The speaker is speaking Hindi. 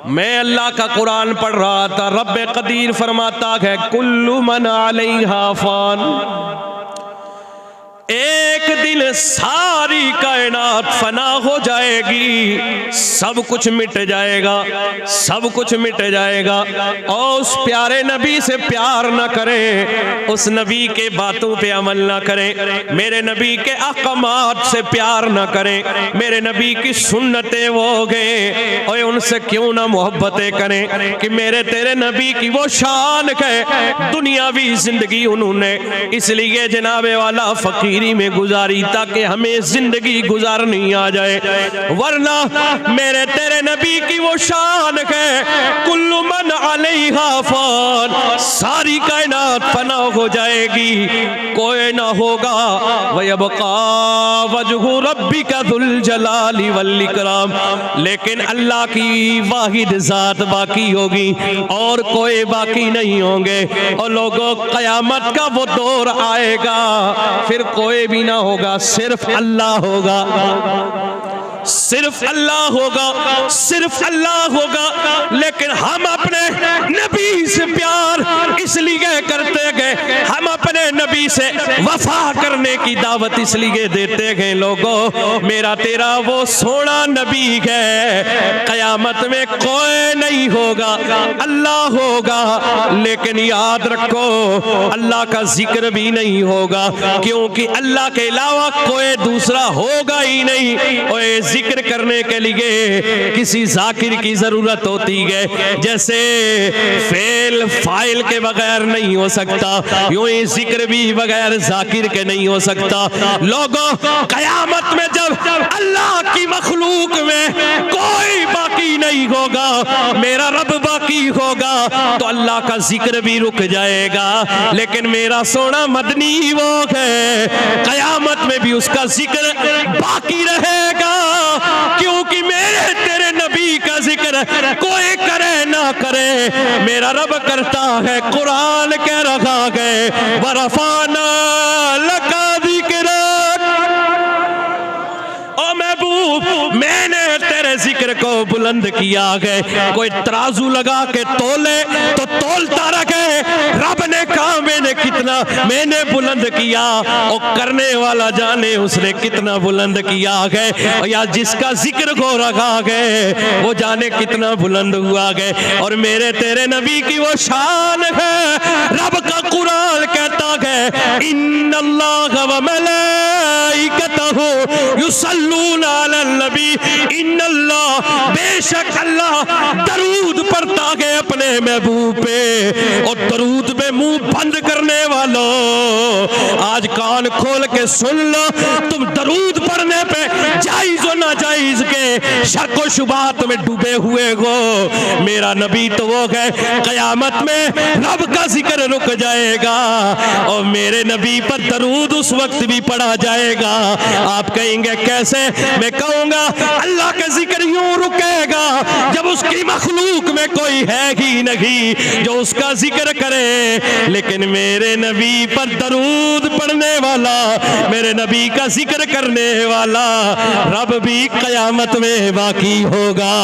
मैं अल्लाह का कुरान पढ़ रहा था, रब्बे कदीर फरमाता है कुल्लु मन अलैहा फान, एक दिन सारी कायनात फना हो जाएगी, सब कुछ मिट जाएगा, सब कुछ मिट जाएगा। और उस प्यारे नबी से प्यार न करें, उस नबी के बातों पे अमल न करें, मेरे नबी के अहकामात से प्यार न करें, मेरे नबी की सुन्नतें वो गए और उनसे क्यों ना मोहब्बतें करें कि मेरे तेरे नबी की वो शान है। दुनियावी जिंदगी उन्होंने इसलिए जनाबे वाला फकीर में गुजारी ताकि हमें जिंदगी गुजारनी आ जाए, वरना मेरे तेरे नबी की वो शान है कुल्लु मन अलैहा फान, सारी कायनात फना हो जाएगी, कोई ना होगा। वयबका वजहु रब्बिका दुल जलाली वल इकराम, लेकिन अल्लाह की वाहिद जात बाकी होगी और कोई बाकी नहीं होंगे। और लोगों कयामत का वो दौर आएगा, फिर कोई भी ना होगा, सिर्फ अल्लाह होगा, सिर्फ अल्लाह होगा, सिर्फ अल्लाह होगा। लेकिन हम अपने नबी से प्यार इसलिए करते गए, हम अपने नबी से वफा करने की दावत इसलिए देते गए। लोगों मेरा तेरा वो सोना नबी है, कयामत में कोई नहीं होगा, अल्लाह होगा। लेकिन याद रखो अल्लाह का जिक्र भी नहीं होगा, क्योंकि अल्लाह के अलावा कोई दूसरा होगा ही नहीं। और जिक्र करने के लिए किसी जाकिर की जरूरत होती है, जैसे फेल फाइल के बगैर नहीं हो सकता, यूं ही जिक्र भी बगैर जाकिर के नहीं हो सकता। लोगों कयामत में जब अल्लाह की मखलूक में कोई बाकी नहीं होगा, मेरा रब बाकी होगा, तो अल्लाह का जिक्र भी रुक जाएगा। लेकिन मेरा सोना मदनी वो है, कयामत में भी उसका जिक्र बाकी रहेगा, क्योंकि मेरे तेरे नबी का जिक्र कोई करे ना करे, मेरा रब करता है। कुरान कह रखा है वरफाना लका जिक्रक, ओ महबूब मैंने तेरे जिक्र को बुलंद किया है। कोई तराजू लगा के तोले तो तोलता रखे, रब ने कहा मैंने बुलंद किया, और करने वाला जाने उसने कितना बुलंद किया है। और या जिसका जिक्र हो रखा है वो जाने कितना बुलंद हुआ है। और मेरे तेरे नबी की वो शान है, रब का कुरान कहता है इन्नल्लाह व मलाइकतहु युसल्लूना अलन नबी, इन्नल्लाह बेशक अल्लाह दरूद पढ़ता है अपने महबूब पे। और दरूद पे मुंह बंद करने वालों आज कान खोल के सुन लो, तुम दरूद पढ़ने पे जायज और नाजायज के शक व शुबहात में डूबे हुए हो। मेरा नबी तो वो है कयामत में रब का जिक्र रुक जाएगा और मेरे नबी पर दरूद उस वक्त भी पढ़ा जाएगा। आप कहेंगे कैसे? मैं कहूंगा अल्लाह का जिक्र यूं रुकेगा जब उसकी मखलूक में कोई है ही नहीं जो उसका जिक्र करे। लेकिन मेरे नबी पर दरूद पढ़ने वाला, मेरे नबी का जिक्र करने वाला रब भी कयामत में बाकी होगा।